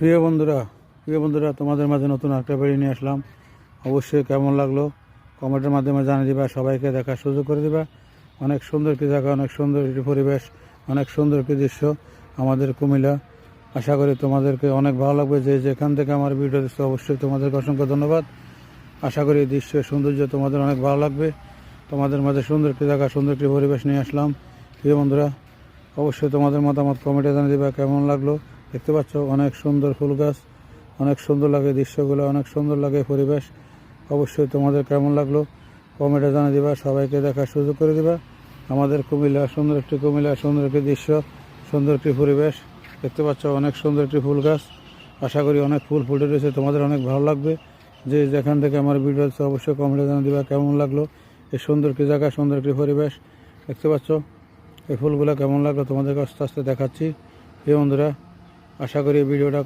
প্রিয় বন্ধুরা তোমাদের মাঝে নতুন একটা ভিডিও নিয়ে আসলাম। অবশ্যই কেমন লাগলো কমেন্টের মাধ্যমে জানিয়ে দিবা, সবাইকে দেখার সুযোগ করে দিবা। অনেক সুন্দর একটি জায়গা, অনেক সুন্দর একটি পরিবেশ, অনেক সুন্দর একটি দৃশ্য আমাদের কুমিল্লা। আশা করি তোমাদেরকে অনেক ভালো লাগবে। যে যেখান থেকে আমার ভিডিও দিচ্ছে অবশ্যই তোমাদেরকে অসংখ্য ধন্যবাদ। আশা করি এই দৃশ্যের সৌন্দর্য তোমাদের অনেক ভালো লাগবে। তোমাদের মাঝে সুন্দর একটি জায়গা, সুন্দর একটি পরিবেশ নিয়ে আসলাম। প্রিয় বন্ধুরা, অবশ্যই তোমাদের মতামত কমেন্টে জানিয়ে দিবা কেমন লাগলো। দেখতে পাচ্ছ অনেক সুন্দর ফুল গাছ, অনেক সুন্দর লাগে দৃশ্যগুলো, অনেক সুন্দর লাগে পরিবেশ। অবশ্যই তোমাদের কেমন লাগলো কমেন্টে জানিয়ে দিবা, সবাইকে দেখার সুযোগ করে দিবা। আমাদের কুমিল্লা সুন্দর একটি দৃশ্য, সুন্দর একটি পরিবেশ। দেখতে পাচ্ছ অনেক সুন্দর একটি ফুল গাছ। আশা করি অনেক ফুল ফুটে রয়েছে, তোমাদের অনেক ভালো লাগবে। যে যেখান থেকে আমার ভিডিও আছে অবশ্যই কমেন্টে জানিয়ে দিবা কেমন লাগলো এই সুন্দর একটি জায়গা, সুন্দর একটি পরিবেশ। দেখতে পাচ্ছ এই ফুলগুলো কেমন লাগলো তোমাদেরকে আস্তে আস্তে দেখাচ্ছি। এই বন্ধুরা, আশা করি ভিডিওটা